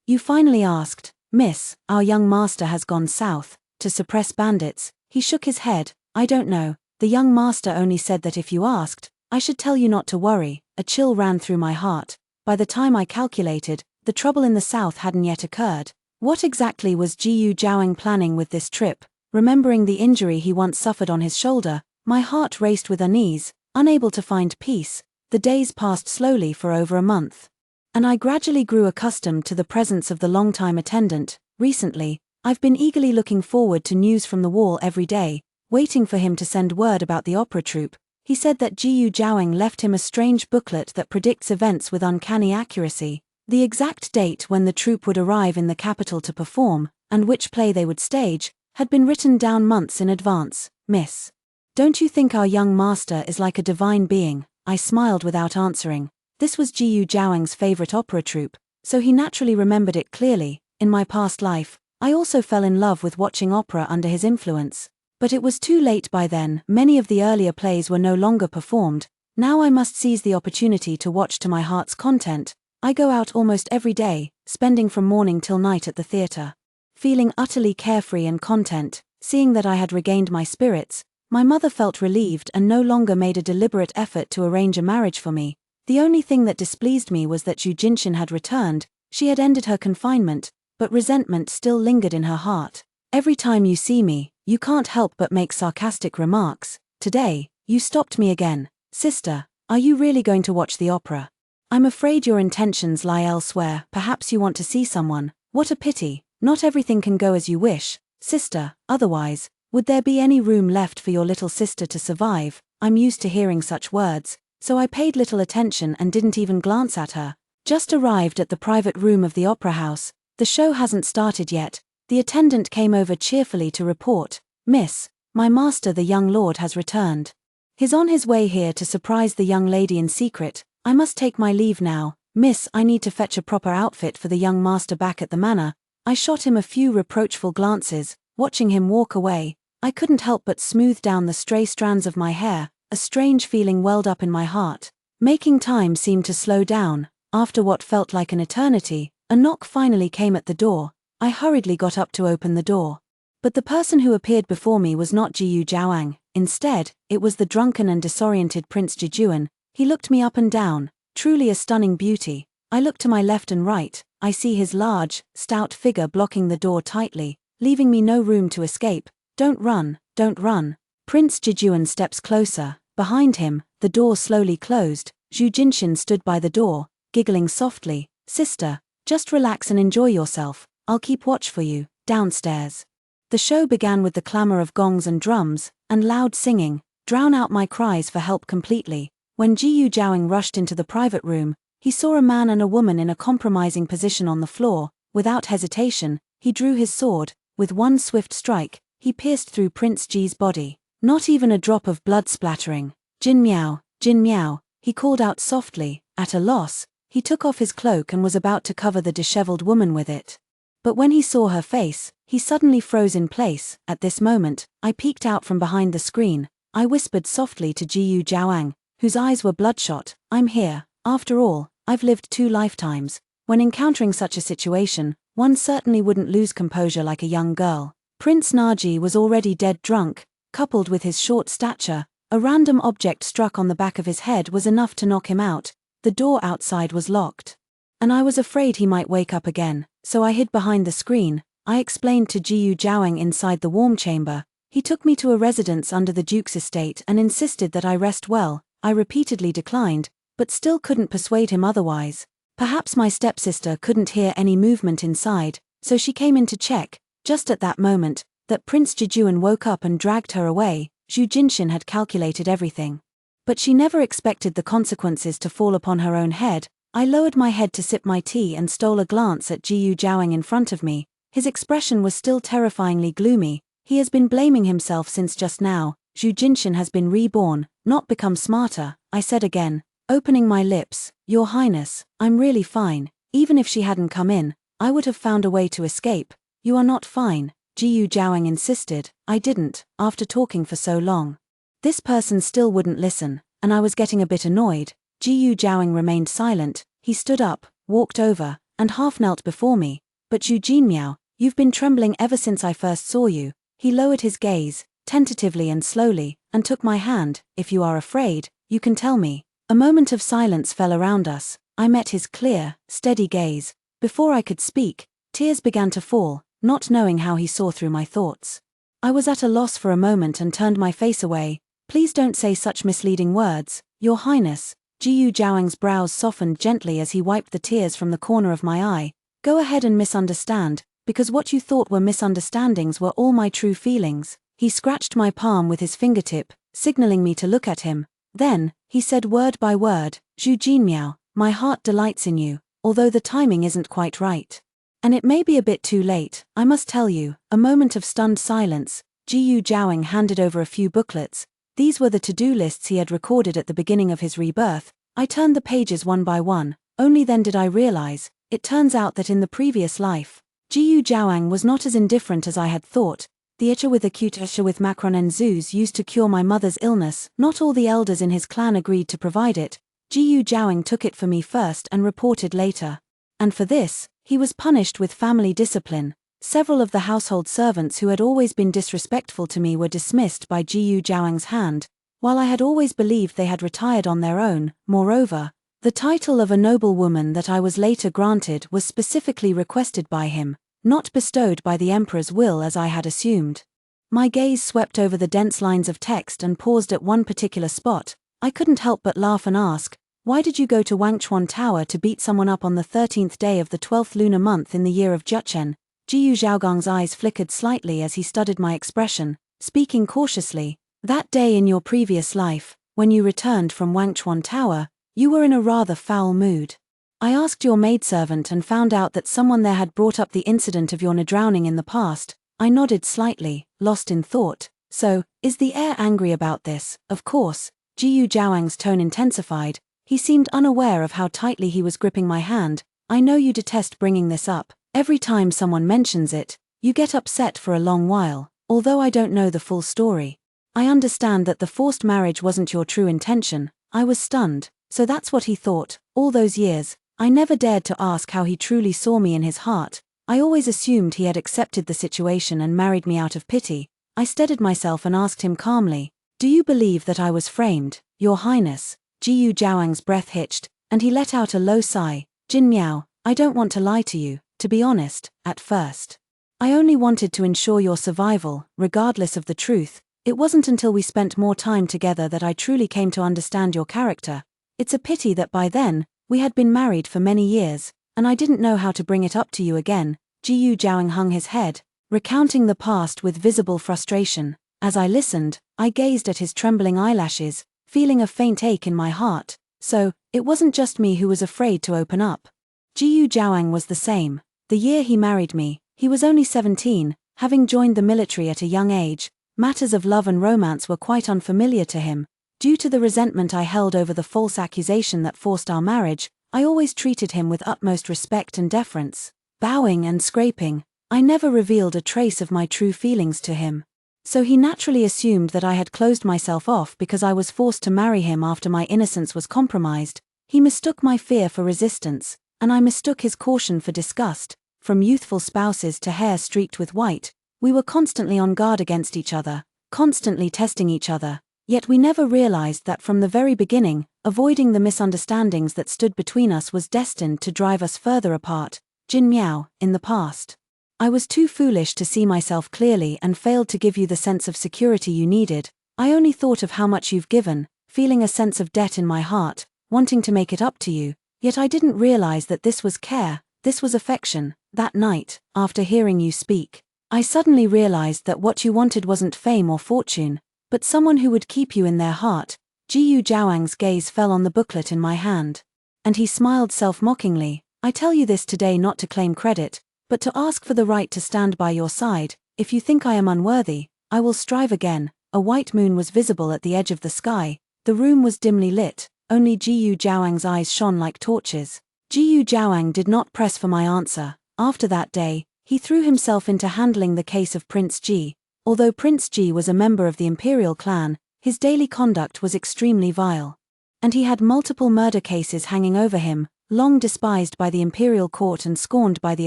"You finally asked, miss. Our young master has gone south, to suppress bandits." He shook his head. "I don't know. The young master only said that if you asked, I should tell you not to worry." A chill ran through my heart. By the time I calculated, the trouble in the south hadn't yet occurred. What exactly was Ji Jiaoing planning with this trip? Remembering the injury he once suffered on his shoulder, my heart raced with unease. Unable to find peace, the days passed slowly for over a month, and I gradually grew accustomed to the presence of the longtime attendant. Recently, I've been eagerly looking forward to news from the wall every day, waiting for him to send word about the opera troupe. He said that Ji Jiaoing left him a strange booklet that predicts events with uncanny accuracy. The exact date when the troupe would arrive in the capital to perform, and which play they would stage, had been written down months in advance. "Miss, don't you think our young master is like a divine being?" I smiled without answering. This was Ji Jiaoing's favorite opera troupe, so he naturally remembered it clearly. In my past life, I also fell in love with watching opera under his influence. But it was too late by then. Many of the earlier plays were no longer performed. Now I must seize the opportunity to watch to my heart's content. I go out almost every day, spending from morning till night at the theater. Feeling utterly carefree and content, seeing that I had regained my spirits, my mother felt relieved and no longer made a deliberate effort to arrange a marriage for me. The only thing that displeased me was that Zhu Jinshin had returned. She had ended her confinement, but resentment still lingered in her heart. "Every time you see me, you can't help but make sarcastic remarks. Today, you stopped me again. Sister, are you really going to watch the opera? I'm afraid your intentions lie elsewhere. Perhaps you want to see someone." What a pity. Not everything can go as you wish, sister. Otherwise, would there be any room left for your little sister to survive? I'm used to hearing such words, so I paid little attention and didn't even glance at her. Just arrived at the private room of the opera house. The show hasn't started yet. The attendant came over cheerfully to report, "Miss, my master the young lord has returned. He's on his way here to surprise the young lady in secret. I must take my leave now. Miss, I need to fetch a proper outfit for the young master back at the manor." I shot him a few reproachful glances. Watching him walk away, I couldn't help but smooth down the stray strands of my hair. A strange feeling welled up in my heart. Making time seem to slow down. After what felt like an eternity, a knock finally came at the door. I hurriedly got up to open the door. But the person who appeared before me was not Jiyu Zhaoang. Instead, it was the drunken and disoriented Prince Jijuan. He looked me up and down, truly a stunning beauty. I look to my left and right. I see his large, stout figure blocking the door tightly, leaving me no room to escape. "Don't run, don't run." Prince Jijuan steps closer. Behind him, the door slowly closed. Zhu Jinshin stood by the door, giggling softly. "Sister, just relax and enjoy yourself. I'll keep watch for you." Downstairs, the show began with the clamor of gongs and drums, and loud singing, drown out my cries for help completely. When Jiyu Zhaoang rushed into the private room, he saw a man and a woman in a compromising position on the floor. Without hesitation, he drew his sword. With one swift strike, he pierced through Prince Ji's body. Not even a drop of blood splattering. Jin Miao," he called out softly. At a loss, he took off his cloak and was about to cover the disheveled woman with it. But when he saw her face, he suddenly froze in place. At this moment, I peeked out from behind the screen. I whispered softly to Jiyu Zhaoang, whose eyes were bloodshot, "I'm here. After all, I've lived 2 lifetimes. When encountering such a situation, one certainly wouldn't lose composure like a young girl." Prince Naji was already dead drunk. Coupled with his short stature, a random object struck on the back of his head was enough to knock him out. The door outside was locked, and I was afraid he might wake up again, so I hid behind the screen. I explained to Jiyu Zhaoang inside the warm chamber. He took me to a residence under the Duke's estate and insisted that I rest well. I repeatedly declined, but still couldn't persuade him otherwise. Perhaps my stepsister couldn't hear any movement inside, so she came in to check. Just at that moment, that Prince Jijuan woke up and dragged her away. Zhu Jinshin had calculated everything. But she never expected the consequences to fall upon her own head. I lowered my head to sip my tea and stole a glance at Jiyu Zhaoang in front of me. His expression was still terrifyingly gloomy. He has been blaming himself since just now. Zhu Jinshin has been reborn, not become smarter, I said again, opening my lips. "Your Highness, I'm really fine." Even if she hadn't come in, I would have found a way to escape. "You are not fine," Jiyu Zhaoang insisted. I didn't, after talking for so long. This person still wouldn't listen, and I was getting a bit annoyed. Jiyu Zhaoang remained silent. He stood up, walked over, and half knelt before me. "But Zhu Jinmiao, you've been trembling ever since I first saw you." He lowered his gaze, tentatively and slowly, and took my hand. "If you are afraid, you can tell me." A moment of silence fell around us. I met his clear, steady gaze. Before I could speak, tears began to fall, not knowing how he saw through my thoughts. I was at a loss for a moment and turned my face away. "Please don't say such misleading words, Your Highness." Jiyu Zhaoang's brows softened gently as he wiped the tears from the corner of my eye. "Go ahead and misunderstand, because what you thought were misunderstandings were all my true feelings." He scratched my palm with his fingertip, signaling me to look at him. Then, he said word by word, "Zhu Jinmiao, my heart delights in you, although the timing isn't quite right. And it may be a bit too late, I must tell you." A moment of stunned silence. Jiyu Zhaoang handed over a few booklets. These were the to-do lists he had recorded at the beginning of his rebirth. I turned the pages one by one. Only then did I realize, it turns out that in the previous life, Jiyu Zhaoang was not as indifferent as I had thought. The itcher with acute issue with Macron and Zeus used to cure my mother's illness. Not all the elders in his clan agreed to provide it. Jiyu Zhaoang took it for me first and reported later. And for this, he was punished with family discipline. Several of the household servants who had always been disrespectful to me were dismissed by Jiyu Zhaoang's hand, while I had always believed they had retired on their own. Moreover, the title of a noblewoman that I was later granted was specifically requested by him, not bestowed by the emperor's will as I had assumed. My gaze swept over the dense lines of text and paused at one particular spot. I couldn't help but laugh and ask, "Why did you go to Wangchuan Tower to beat someone up on the 13th day of the 12th lunar month in the year of Juchen?" Jiyu Zhaoang's eyes flickered slightly as he studied my expression. Speaking cautiously, That day in your previous life, when you returned from Wangchuan Tower, you were in a rather foul mood. I asked your maidservant and found out that someone there had brought up the incident of your drowning in the past. I nodded slightly, lost in thought. So, is the heir angry about this? Of course. Jiyu Zhaoang's tone intensified. He seemed unaware of how tightly he was gripping my hand. I know you detest bringing this up. Every time someone mentions it, you get upset for a long while, although I don't know the full story. I understand that the forced marriage wasn't your true intention. I was stunned. So that's what he thought. All those years, I never dared to ask how he truly saw me in his heart. I always assumed he had accepted the situation and married me out of pity. I steadied myself and asked him calmly, "Do you believe that I was framed, Your Highness?" Jiyu Zhaoang's breath hitched, and he let out a low sigh. "Jin Miao, I don't want to lie to you, to be honest, at first. I only wanted to ensure your survival, regardless of the truth. It wasn't until we spent more time together that I truly came to understand your character. It's a pity that by then, we had been married for many years, and I didn't know how to bring it up to you again." Jiyu Zhaoang hung his head, recounting the past with visible frustration. As I listened, I gazed at his trembling eyelashes, feeling a faint ache in my heart. So, it wasn't just me who was afraid to open up. Jiyu Zhaoang was the same. The year he married me, he was only 17, having joined the military at a young age. Matters of love and romance were quite unfamiliar to him. Due to the resentment I held over the false accusation that forced our marriage, I always treated him with utmost respect and deference. Bowing and scraping, I never revealed a trace of my true feelings to him. So he naturally assumed that I had closed myself off because I was forced to marry him after my innocence was compromised. He mistook my fear for resistance, and I mistook his caution for disgust. From youthful spouses to hair streaked with white, we were constantly on guard against each other, constantly testing each other. Yet we never realized that from the very beginning, avoiding the misunderstandings that stood between us was destined to drive us further apart. Jin Miao, in the past, I was too foolish to see myself clearly and failed to give you the sense of security you needed. I only thought of how much you've given, feeling a sense of debt in my heart, wanting to make it up to you. Yet I didn't realize that this was care, this was affection. That night, after hearing you speak, I suddenly realized that what you wanted wasn't fame or fortune, but someone who would keep you in their heart. Jiyu Zhaoang's gaze fell on the booklet in my hand, and he smiled self-mockingly. I tell you this today not to claim credit, but to ask for the right to stand by your side. If you think I am unworthy, I will strive again. A white moon was visible at the edge of the sky. The room was dimly lit. Only Jiyu Zhaoang's eyes shone like torches. Jiyu Zhaoang did not press for my answer. After that day, he threw himself into handling the case of Prince Ji. Although Prince Ji was a member of the imperial clan, his daily conduct was extremely vile. And he had multiple murder cases hanging over him. Long despised by the imperial court and scorned by the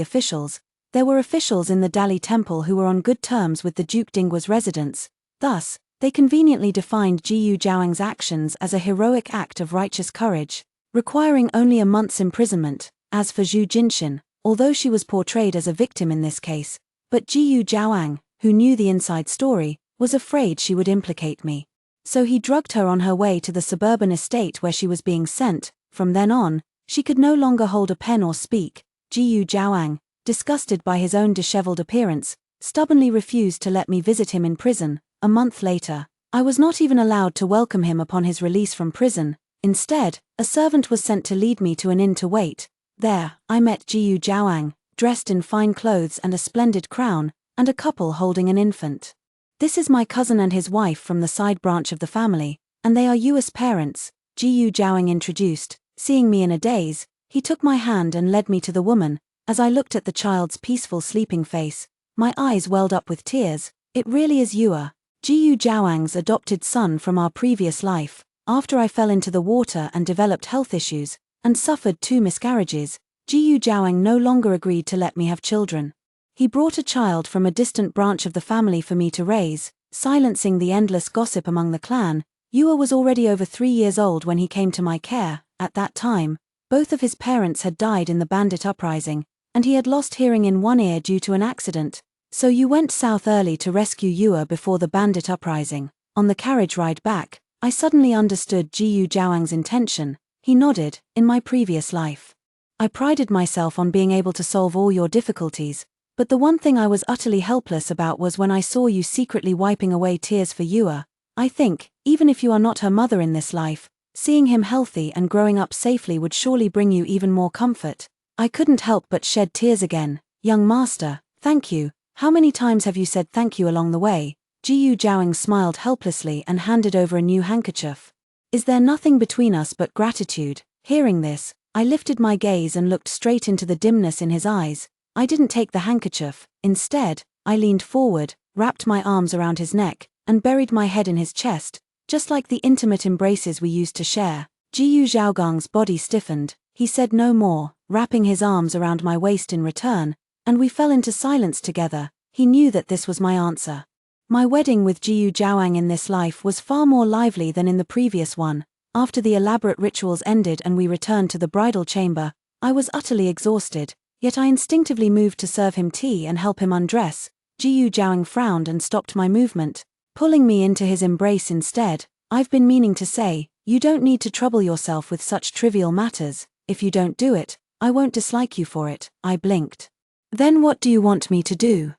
officials, there were officials in the Dali temple who were on good terms with the Duke Dinggua's residents. Thus, they conveniently defined Jiyu Zhaoang's actions as a heroic act of righteous courage, requiring only a month's imprisonment. As for Zhu Jinshin, although she was portrayed as a victim in this case, but Jiyu Zhaoang, who knew the inside story, was afraid she would implicate me. So he drugged her on her way to the suburban estate where she was being sent. From then on, she could no longer hold a pen or speak. Jiyu Zhaoang, disgusted by his own disheveled appearance, stubbornly refused to let me visit him in prison. A month later, I was not even allowed to welcome him upon his release from prison. Instead, a servant was sent to lead me to an inn to wait. There, I met Jiyu Zhaoang, dressed in fine clothes and a splendid crown, and a couple holding an infant. "This is my cousin and his wife from the side branch of the family, and they are Yua's parents," Jiyu Zhaoang introduced. Seeing me in a daze, he took my hand and led me to the woman. As I looked at the child's peaceful sleeping face, my eyes welled up with tears. It really is Yua, Jiyu Zhaoang's adopted son from our previous life. After I fell into the water and developed health issues, and suffered 2 miscarriages, Jiyu Zhaoang no longer agreed to let me have children. He brought a child from a distant branch of the family for me to raise, silencing the endless gossip among the clan. Yua was already over 3 years old when he came to my care. At that time, both of his parents had died in the bandit uprising, and he had lost hearing in one ear due to an accident. So you went south early to rescue Yua before the bandit uprising. On the carriage ride back, I suddenly understood Jiyu Zhaoang's intention. He nodded. In my previous life, I prided myself on being able to solve all your difficulties, but the one thing I was utterly helpless about was when I saw you secretly wiping away tears for Yua. I think, even if you are not her mother in this life, seeing him healthy and growing up safely would surely bring you even more comfort. I couldn't help but shed tears again. Young master, thank you. How many times have you said thank you along the way? Jiyu Zhaoing smiled helplessly and handed over a new handkerchief. Is there nothing between us but gratitude? Hearing this, I lifted my gaze and looked straight into the dimness in his eyes. I didn't take the handkerchief. Instead, I leaned forward, wrapped my arms around his neck, and buried my head in his chest, just like the intimate embraces we used to share. Jiyu Zhaogang's body stiffened. He said no more, wrapping his arms around my waist in return, and we fell into silence together. He knew that this was my answer. My wedding with Jiyu Zhaoang in this life was far more lively than in the previous one. After the elaborate rituals ended and we returned to the bridal chamber, I was utterly exhausted, yet I instinctively moved to serve him tea and help him undress. Jiyu Zhaoang frowned and stopped my movement, pulling me into his embrace instead. I've been meaning to say, you don't need to trouble yourself with such trivial matters. If you don't do it, I won't dislike you for it. I blinked. Then what do you want me to do?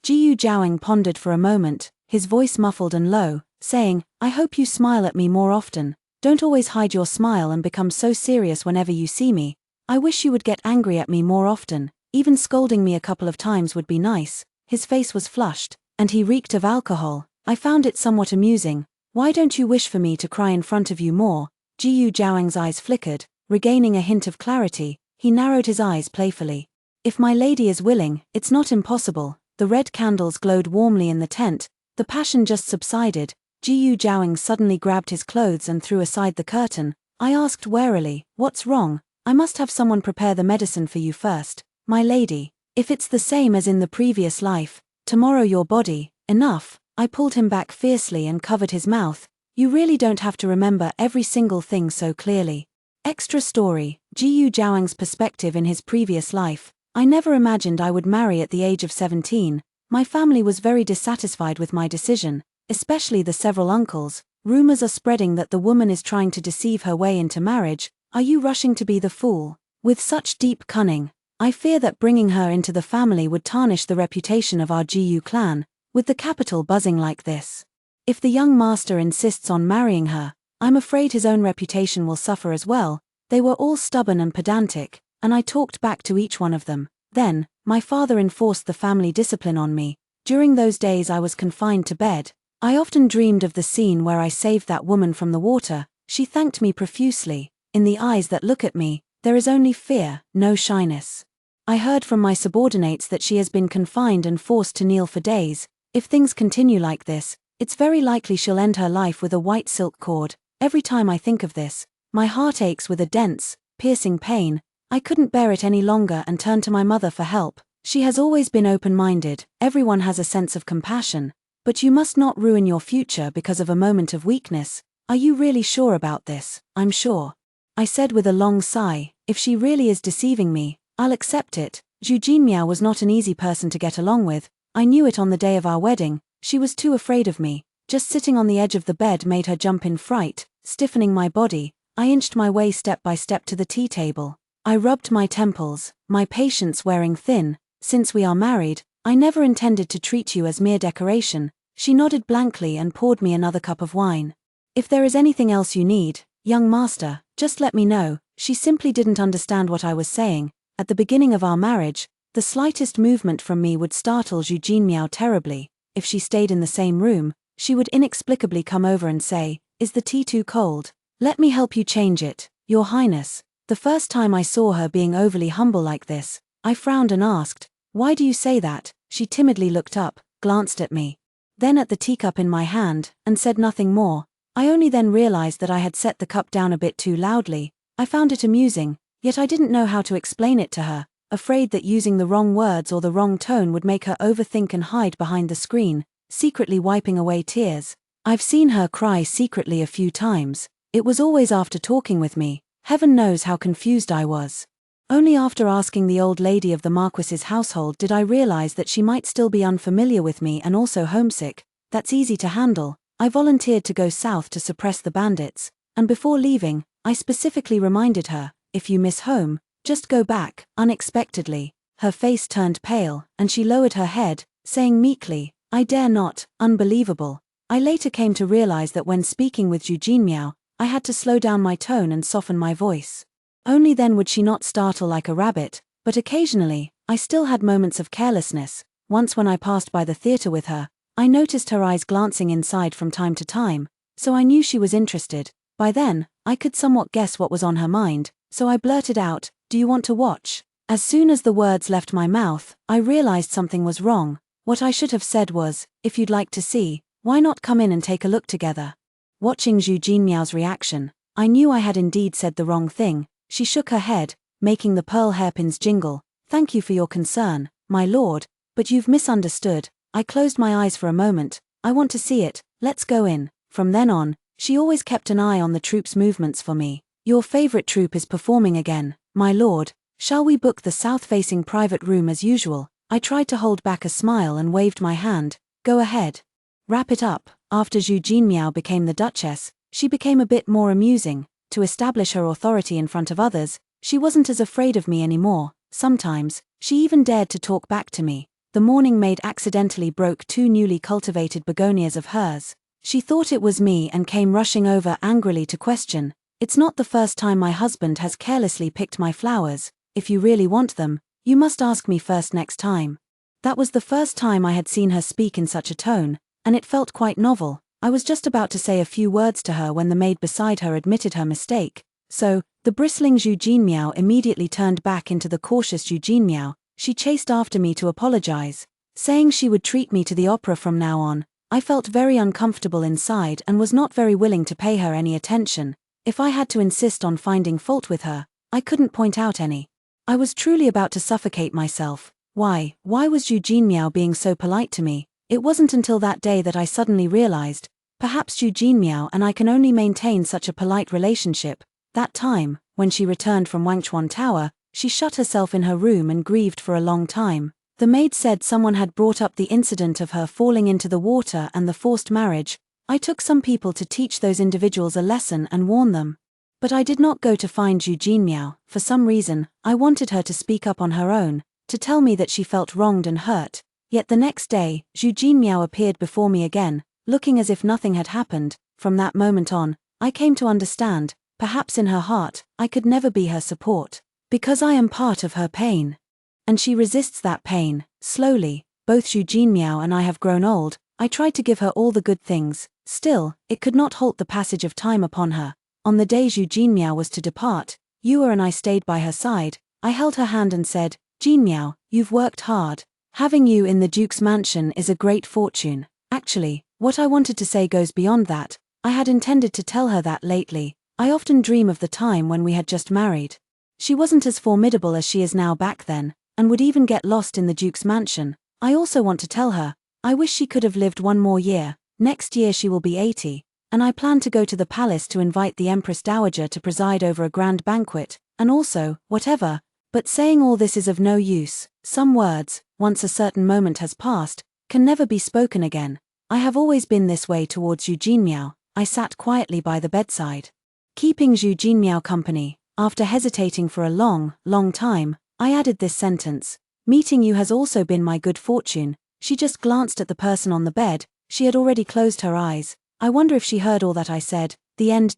Jiyu Zhaoang pondered for a moment, his voice muffled and low, saying, I hope you smile at me more often. Don't always hide your smile and become so serious whenever you see me. I wish you would get angry at me more often. Even scolding me a couple of times would be nice. His face was flushed, and he reeked of alcohol. I found it somewhat amusing. Why don't you wish for me to cry in front of you more? Jiyu Zhaoang's eyes flickered, regaining a hint of clarity. He narrowed his eyes playfully. If my lady is willing, it's not impossible. The red candles glowed warmly in the tent. The passion just subsided. Jiyu Zhaoang suddenly grabbed his clothes and threw aside the curtain. I asked warily, what's wrong? I must have someone prepare the medicine for you first. My lady, if it's the same as in the previous life, tomorrow your body, enough. I pulled him back fiercely and covered his mouth. You really don't have to remember every single thing so clearly. Extra story, Jiyu Zhaoang's perspective in his previous life. I never imagined I would marry at the age of 17. My family was very dissatisfied with my decision, especially the several uncles. Rumors are spreading that the woman is trying to deceive her way into marriage. Are you rushing to be the fool? With such deep cunning, I fear that bringing her into the family would tarnish the reputation of our Jiyu clan, with the capital buzzing like this. If the young master insists on marrying her, I'm afraid his own reputation will suffer as well. They were all stubborn and pedantic, and I talked back to each one of them. Then, my father enforced the family discipline on me. During those days I was confined to bed. I often dreamed of the scene where I saved that woman from the water. She thanked me profusely. In the eyes that look at me, there is only fear, no shyness. I heard from my subordinates that she has been confined and forced to kneel for days. If things continue like this, it's very likely she'll end her life with a white silk cord. Every time I think of this, my heart aches with a dense, piercing pain. I couldn't bear it any longer and turned to my mother for help. She has always been open-minded. Everyone has a sense of compassion. But you must not ruin your future because of a moment of weakness. Are you really sure about this? I'm sure. I said with a long sigh, if she really is deceiving me, I'll accept it. Zhu Jinmiao was not an easy person to get along with. I knew it on the day of our wedding. She was too afraid of me. Just sitting on the edge of the bed made her jump in fright, stiffening my body. I inched my way step by step to the tea table. I rubbed my temples, my patience wearing thin. Since we are married, I never intended to treat you as mere decoration. She nodded blankly and poured me another cup of wine. If there is anything else you need, young master, just let me know. She simply didn't understand what I was saying. At the beginning of our marriage, the slightest movement from me would startle Zhu Jinmiao terribly. If she stayed in the same room, she would inexplicably come over and say, is the tea too cold? Let me help you change it, Your Highness. The first time I saw her being overly humble like this, I frowned and asked, why do you say that? She timidly looked up, glanced at me, then at the teacup in my hand, and said nothing more. I only then realized that I had set the cup down a bit too loudly. I found it amusing, yet I didn't know how to explain it to her, afraid that using the wrong words or the wrong tone would make her overthink and hide behind the screen, secretly wiping away tears. I've seen her cry secretly a few times. It was always after talking with me. Heaven knows how confused I was. Only after asking the old lady of the Marquis's household did I realize that she might still be unfamiliar with me and also homesick. That's easy to handle. I volunteered to go south to suppress the bandits, and before leaving, I specifically reminded her, if you miss home, just go back. Unexpectedly, her face turned pale, and she lowered her head, saying meekly, I dare not. Unbelievable. I later came to realize that when speaking with Zhu Miao, I had to slow down my tone and soften my voice. Only then would she not startle like a rabbit, but occasionally, I still had moments of carelessness. Once when I passed by the theater with her, I noticed her eyes glancing inside from time to time, so I knew she was interested. By then, I could somewhat guess what was on her mind, so I blurted out, "Do you want to watch?" As soon as the words left my mouth, I realized something was wrong. What I should have said was, "If you'd like to see, why not come in and take a look together?" Watching Zhu Miao's reaction, I knew I had indeed said the wrong thing. She shook her head, making the pearl hairpins jingle. "Thank you for your concern, my lord, but you've misunderstood." I closed my eyes for a moment. "I want to see it, let's go in." From then on, she always kept an eye on the troop's movements for me. "Your favorite troop is performing again, my lord. Shall we book the south-facing private room as usual?" I tried to hold back a smile and waved my hand. "Go ahead. Wrap it up." After Zhu Miao became the Duchess, she became a bit more amusing. To establish her authority in front of others, she wasn't as afraid of me anymore. Sometimes, she even dared to talk back to me. The morning maid accidentally broke 2 newly cultivated begonias of hers. She thought it was me and came rushing over angrily to question. "It's not the first time my husband has carelessly picked my flowers. If you really want them, you must ask me first next time." That was the first time I had seen her speak in such a tone, and it felt quite novel. I was just about to say a few words to her when the maid beside her admitted her mistake. So, the bristling Zhu Miao immediately turned back into the cautious Zhu Miao. She chased after me to apologize, saying she would treat me to the opera from now on. I felt very uncomfortable inside and was not very willing to pay her any attention. If I had to insist on finding fault with her, I couldn't point out any. I was truly about to suffocate myself. Why was Zhu Miao being so polite to me? It wasn't until that day that I suddenly realized, perhaps Zhu Miao and I can only maintain such a polite relationship. That time, when she returned from Wangchuan Tower, she shut herself in her room and grieved for a long time. The maid said someone had brought up the incident of her falling into the water and the forced marriage. I took some people to teach those individuals a lesson and warn them. But I did not go to find Zhu Miao. For some reason, I wanted her to speak up on her own, to tell me that she felt wronged and hurt. Yet the next day, Zhu Miao appeared before me again, looking as if nothing had happened. From that moment on, I came to understand, perhaps in her heart, I could never be her support. Because I am part of her pain. And she resists that pain. Slowly, both Zhu Miao and I have grown old. I tried to give her all the good things. Still, it could not halt the passage of time upon her. On the day Zhu Miao was to depart, Yua and I stayed by her side. I held her hand and said, "Jin Miao, you've worked hard. Having you in the Duke's mansion is a great fortune." Actually, what I wanted to say goes beyond that. I had intended to tell her that lately. I often dream of the time when we had just married. She wasn't as formidable as she is now back then, and would even get lost in the Duke's mansion. I also want to tell her, I wish she could have lived one more year. Next year she will be 80, and I plan to go to the palace to invite the Empress Dowager to preside over a grand banquet, and also, whatever. But saying all this is of no use. Some words, once a certain moment has passed, can never be spoken again. I have always been this way towards Zhu Miao. I sat quietly by the bedside, keeping Zhu Miao company. After hesitating for a long time, I added this sentence. "Meeting you has also been my good fortune." She just glanced at the person on the bed. She had already closed her eyes. I wonder if she heard all that I said. The end.